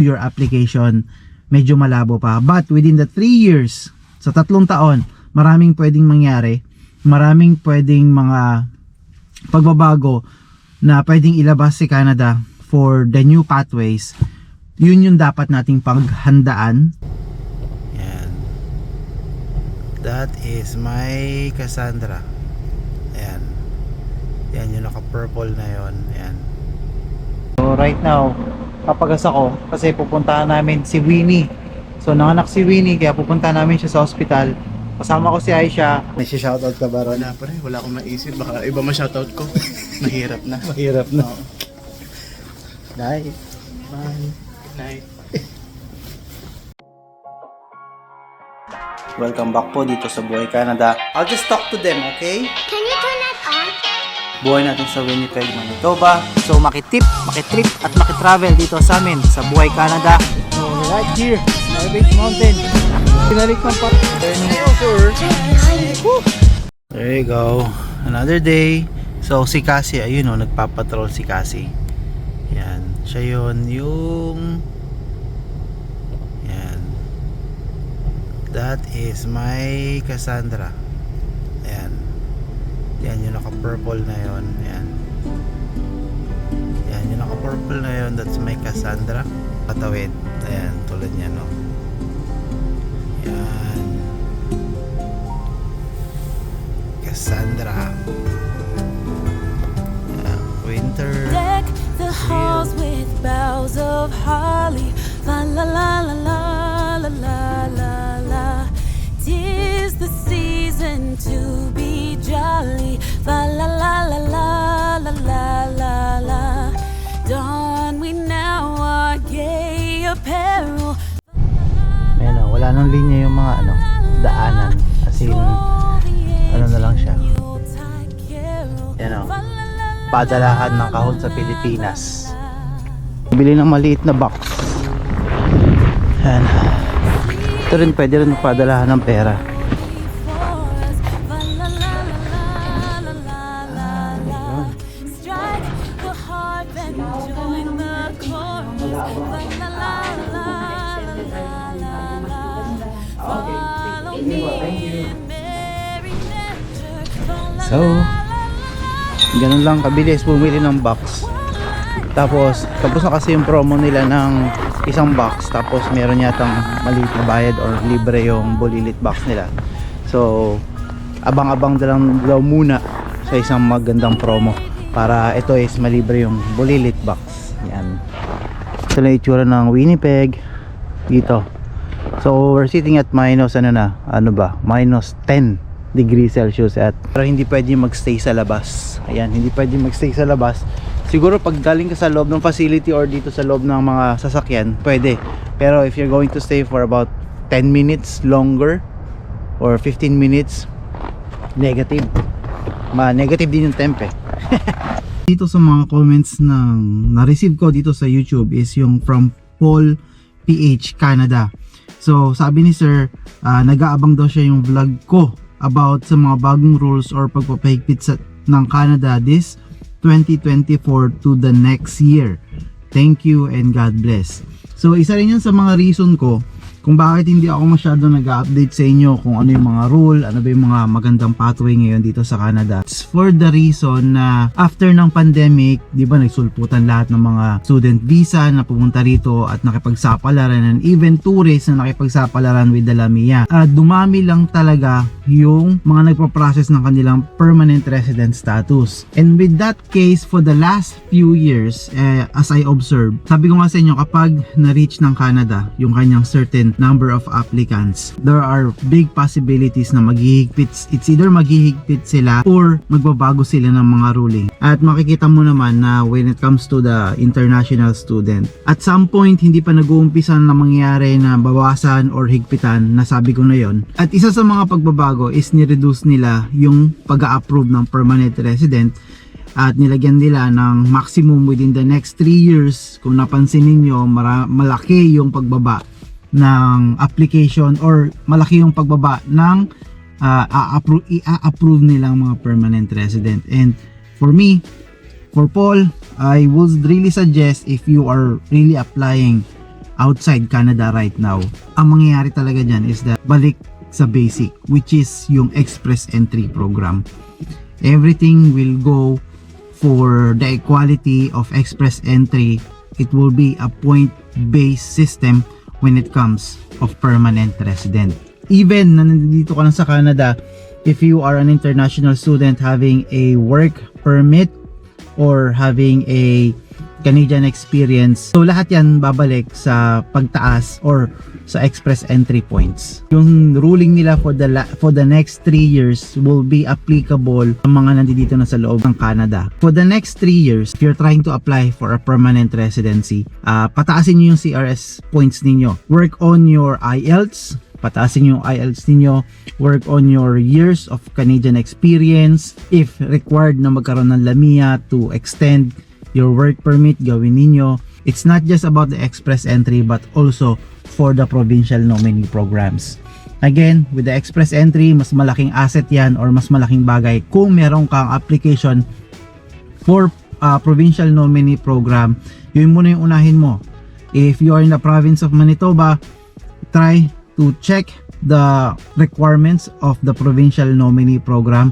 your application, medyo malabo pa. But within the 3 years, sa 3 taon, maraming pwedeng mangyari, maraming pwedeng mga pagbabago na pwedeng ilabas si Canada for the new pathways. Yun yung dapat nating paghandaan. Yan. That is my Cassandra. Ayan. Yan yung naka-purple na yon. Ayan. So right now, papagas ako kasi pupuntahan namin si Winnie. So nanganak si Winnie kaya pupuntahan namin siya sa hospital. Kasama ko si Aisha. May shoutout ka ba ron? Wala pa rin, wala akong naisip. Baka iba ma-shoutout ko. Mahirap na. Mahirap na. Bye. Bye. Good night. Welcome back po dito sa Buhay Canada. I'll just talk to them, okay? Can you turn that on? Buhay natin sa Winnipeg, Manitoba. So makitrip at makitravel dito sa amin sa Buhay Canada. So right here, Elevate Mountain. Pinalik ng pa. Turning over. There you go. Another day. So si Cassie, ayun o, nagpapatrol si Cassie. Yan. Siya yun, yung... Yan. That is my Cassandra. Ayan. Yan yung naka-purple na yun. Ayan. Yan yung naka-purple na yun. That's my Cassandra. Patawid. Ayan. Tulad niya, no? Yan. Cassandra. Ayan. Winter. Deck the halls with boughs of holly. La la la la la la la la la. 'Tis the season to be jolly. La la la la la la la la la. Don we now our gay apparel. Ayan o, wala nang linya yung mga ano, daanan. As in, ano na lang siya. Ayan o, padalahan ng kahon sa Pilipinas. Bili ng maliit na box. Ayan. Ito rin pwede rin padalahan ng pera. So, ganun lang kabilis bumili ng box. Tapos na kasi yung promo nila ng isang box. Tapos meron yatang maliit na bayad or libre yung bulilit box nila. So, abang-abang lang daw muna sa isang magandang promo para ito is malibre yung bulilit box. Yan. Ito na itsura ng Winnipeg dito. So, we're sitting at minus minus 10 degrees Celsius at pero hindi pwede magstay sa labas. Ayan, hindi pwede magstay sa labas. Siguro pag galing ka sa loob ng facility or dito sa loob ng mga sasakyan, pwede. Pero if you're going to stay for about 10 minutes longer or 15 minutes, negative. Negative din yung temp eh. Dito sa mga comments ng na-receive ko dito sa YouTube is yung from Paul PH Canada. So sabi ni sir, nag-aabang daw siya yung vlog ko about sa mga bagong rules or pagpapahigpit ng Canada this 2024 to the next year. Thank you and God bless. So isa rin yan sa mga reason ko kung bakit hindi ako masyado nag-update sa inyo kung ano yung mga rule, ano ba yung mga magandang pathway ngayon dito sa Canada. It's for the reason na after ng pandemic, di ba nagsulputan lahat ng mga student visa na pumunta rito at nakipagsapalaran and even tourists na nakipagsapalaran with the Lamia. Dumami lang talaga yung mga nagpa-process ng kanilang permanent resident status. And with that case, for the last few years, as I observed, sabi ko nga sa inyo, kapag na-reach ng Canada yung kanyang certain number of applicants, there are big possibilities na maghihigpit. It's either maghihigpit sila or magbabago sila ng mga ruling. At makikita mo naman na when it comes to the international student, at some point hindi pa nag-uumpisa na mangyayari na bawasan or higpitan, nasabi ko na yon. At isa sa mga pagbabago is ni-reduce nila yung pag-a-approve ng permanent resident at nilagyan nila ng maximum within the next 3 years. Kung napansin ninyo, malaki yung pagbaba ng application or malaki yung pagbaba ng i-approve nilang mga permanent resident. And for me, for Paul, I would really suggest if you are really applying outside Canada right now, ang mangyayari talaga dyan is that balik sa basic, which is yung express entry program. Everything will go for the equality of express entry. It will be a point-based system when it comes of permanent resident. Even na nandito ka na sa Canada, if you are an international student having a work permit or having a Canadian experience, so lahat yan babalik sa pagtaas or sa express entry points. Yung ruling nila for the next 3 years will be applicable sa mga nandito na sa loob ng Canada. For the next 3 years, if you're trying to apply for a permanent residency, pataasin nyo yung CRS points ninyo. Work on your IELTS, pataasin yung IELTS ninyo, work on your years of Canadian experience. If required na magkaroon ng LAMIA to extend your work permit, gawin ninyo. It's not just about the express entry but also for the provincial nominee programs. Again, with the express entry, mas malaking asset yan or mas malaking bagay kung meron kang application for provincial nominee program. Yun muna yung unahin mo. If you are in the province of Manitoba, try to check the requirements of the provincial nominee program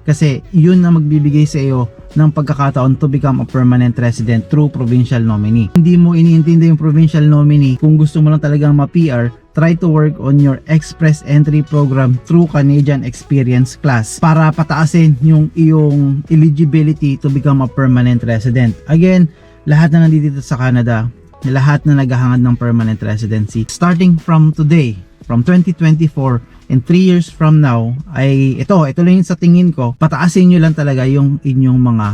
kasi yun na magbibigay sa iyo ng pagkakataon to become a permanent resident through provincial nominee. Hindi mo iniintindi yung provincial nominee, kung gusto mo lang talagang ma-PR, try to work on your express entry program through Canadian experience class para pataasin yung iyong eligibility to become a permanent resident. Again, lahat na nandito sa Canada, lahat na naghahangad ng permanent residency, starting from today, from 2024, and 3 years from now, ay ito lang yung sa tingin ko, pataasin nyo lang talaga yung inyong mga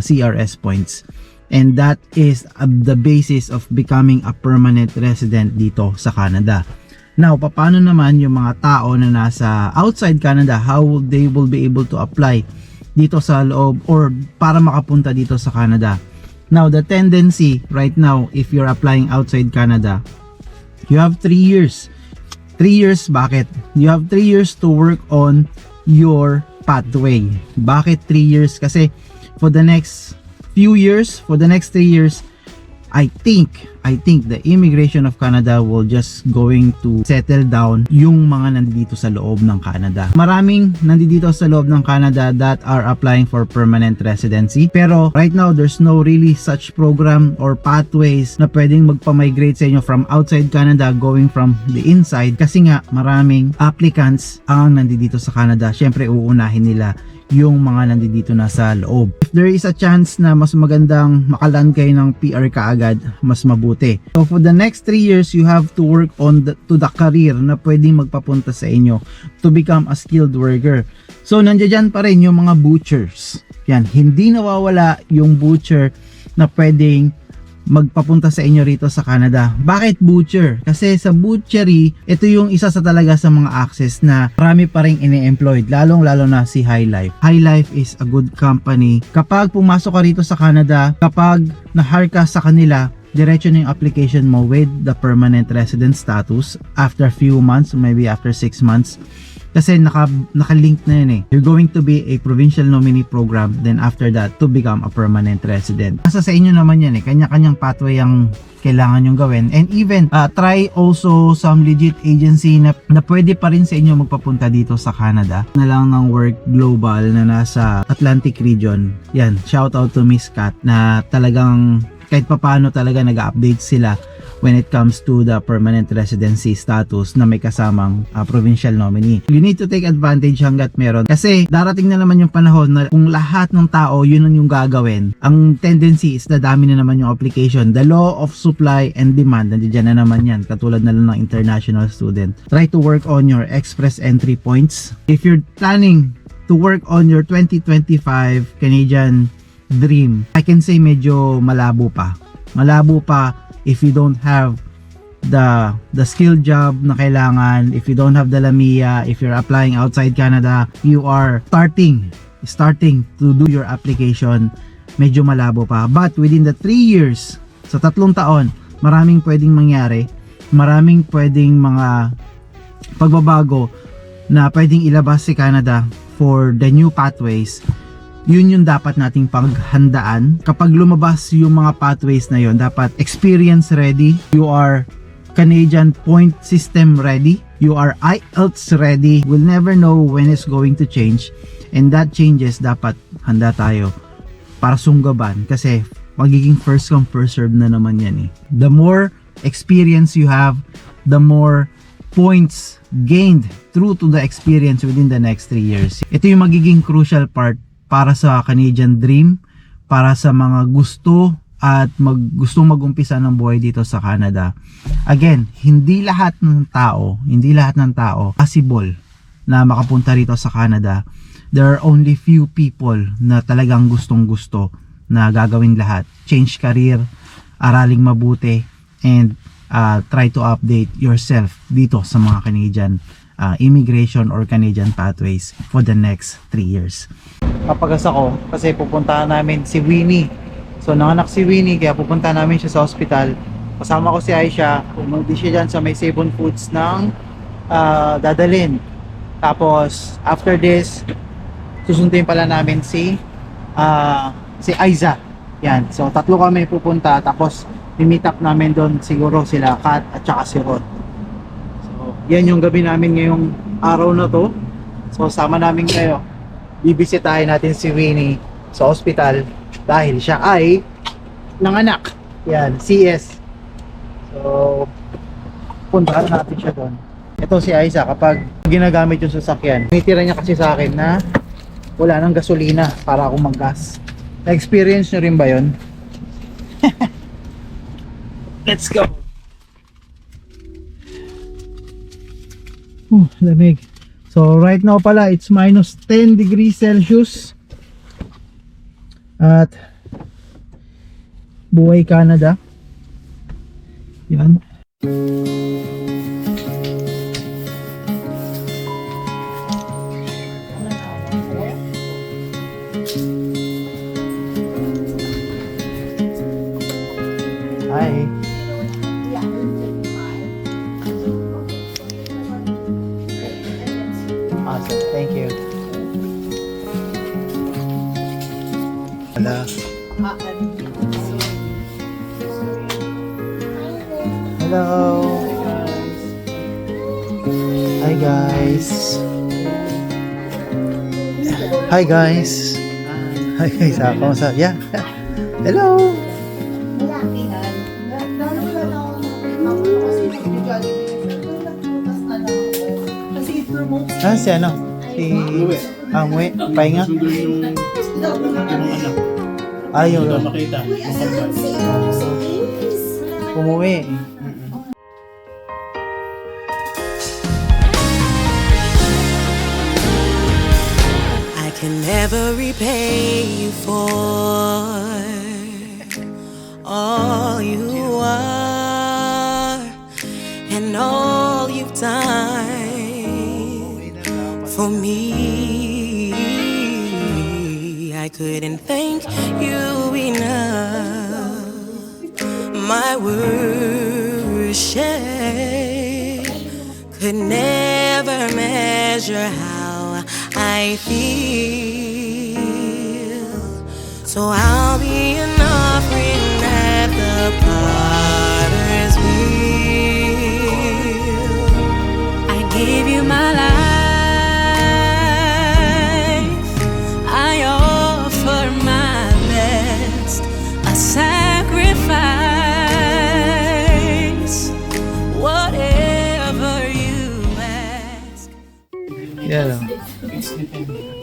CRS points. And that is the basis of becoming a permanent resident dito sa Canada. Now, paano naman yung mga tao na nasa outside Canada, how they will be able to apply dito sa loob or para makapunta dito sa Canada? Now, the tendency right now, if you're applying outside Canada, you have 3 years. 3 years, bakit? You have 3 years to work on your pathway. Bakit 3 years? Kasi for the next few years, for the next 3 years, I think the immigration of Canada will just going to settle down yung mga nandito sa loob ng Canada. Maraming nandito sa loob ng Canada that are applying for permanent residency. Pero right now, there's no really such program or pathways na pwedeng magpa-migrate sa inyo from outside Canada going from the inside. Kasi nga, maraming applicants ang nandito sa Canada. Syempre, uunahin nila yung mga nandito na sa loob. If there is a chance na mas magandang makalan kayo ng PR kaagad, mas mabuti. So for the next 3 years, you have to work on to the career na pwedeng magpapunta sa inyo to become a skilled worker. So nandiyan pa rin yung mga butchers. Yan, hindi nawawala yung butcher na pwedeng magpapunta sa inyo rito sa Canada. Bakit butcher? Kasi sa butchery, ito yung isa sa talaga sa mga access na marami pa rin ini-employed, lalong-lalo na si High Life. High Life is a good company. Kapag pumasok ka rito sa Canada, kapag na-hire ka sa kanila, diretso na yung application mo with the permanent resident status after few months, maybe after 6 months. Kasi naka-link na yun eh. You're going to be a provincial nominee program, then after that, to become a permanent resident. Nasa sa inyo naman yan eh. Kanya-kanyang pathway ang kailangan nyong gawin. And even, try also some legit agency na pwede pa rin sa inyo magpapunta dito sa Canada. Na lang ng Work Global na nasa Atlantic region. Yan, shout out to Miss Kat na talagang kahit papaano talaga nag-update sila when it comes to the permanent residency status na may kasamang provincial nominee. You need to take advantage hanggat meron. Kasi darating na naman yung panahon na kung lahat ng tao yun ang yung gagawin, ang tendency is dadami na naman yung application. The law of supply and demand, nandiyan na naman yan. Katulad na lang ng international student. Try to work on your express entry points. If you're planning to work on your 2025 Canadian dream, I can say medyo malabo pa. Malabo pa if you don't have the skill job na kailangan, if you don't have the LAMIA, if you're applying outside Canada, you are starting to do your application, medyo malabo pa. But within the 3 years, sa 3 taon, maraming pwedeng mangyari, maraming pwedeng mga pagbabago na pwedeng ilabas si Canada for the new pathways. Yun yung dapat nating paghandaan. Kapag lumabas yung mga pathways na yun, dapat experience ready. You are Canadian point system ready. You are IELTS ready. We'll never know when it's going to change. And that changes, dapat handa tayo para sunggaban. Kasi magiging first come first serve na naman yan eh. The more experience you have, the more points gained through to the experience within the next 3 years. Ito yung magiging crucial part para sa Canadian Dream, para sa mga gusto at gustong mag-umpisa ng buhay dito sa Canada. Again, hindi lahat ng tao possible na makapunta rito sa Canada. There are only few people na talagang gustong-gusto na gagawin lahat. Change career, araling mabuti, and try to update yourself dito sa mga Canadian immigration or Canadian pathways for the next 3 years. Papagas ako kasi pupuntahan namin si Winnie. So nanganak si Winnie kaya pupunta namin siya sa hospital. Kasama ko si Aisha. Pumunti siya dyan sa may Sabon Foods ng dadalhin. Tapos after this, susunduin pala namin si Aiza. Yan. So tatlo kami pupunta tapos i-meet up namin doon siguro sila Kat at saka si Rod. So yan yung gabi namin ngayong araw na to. So sama namin kayo. Bibisitahin natin si Winnie sa hospital dahil siya ay nanganak. Yan, CS. So puntahan natin siya doon. Ito si Aiza, kapag ginagamit yung sasakyan, tinitira niya kasi sa akin na wala nang gasolina para ako mag-gas. Na-experience nyo rin ba yun? Let's go! Lamig. So right now pala, it's minus 10 degrees Celsius. At buhay Canada. Yan. Hi. Awesome, thank you. Hello. Hello. Hi guys. Hi guys. Hi guys. Kamusta? Yeah. Hello. Si ano? Si Amwe, pahinga? Sunduin yung anak. Ayun. Ito makita. Umuwi. I can never repay you for all you are and all you've done for me. I couldn't thank you enough. My worship could never measure how I feel. So I'll be an offering at the potter's wheel. I give you my life. I offer my best, a sacrifice, whatever you ask. Yan o.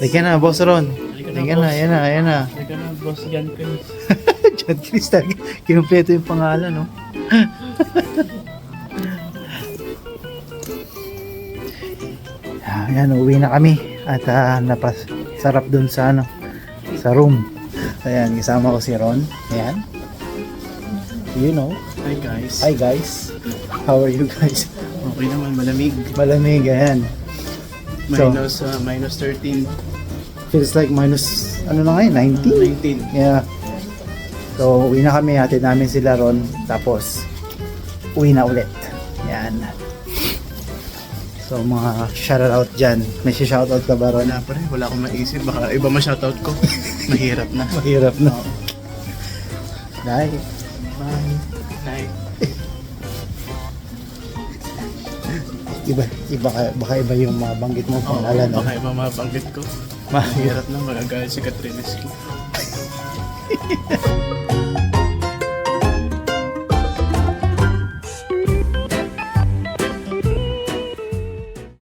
Teka na, Boss Ron. Teka na, yan na. Teka na, boss, John Chris. John Chris talaga. Kinumpleto yung pangalan, no? Yan, uwi na kami. At napasarap dun sa sa room. Ayan, kasama ko si Ron. Ayan. You know. Hi guys. Hi guys. How are you guys? Okay naman, malamig. Malamig, ayan. Minus 13. Feels like minus, ano na ngayon, 19? 19. Yeah. So, uwi na kami, hatid namin sila Ron. Tapos, uwi na ulit. Yan. So, mga shoutout dyan. May shoutout ka ba, Ron? Wala pa rin, wala akong maisip. Baka iba ma-shoutout ko. Mahirap na. Mahirap na. Bye. Bye. Bye. Baka iba yung mga banggit mo Oo, pangalan. no? baka iba mabanggit ko. Mahirap na magagalit si Katrina Ski.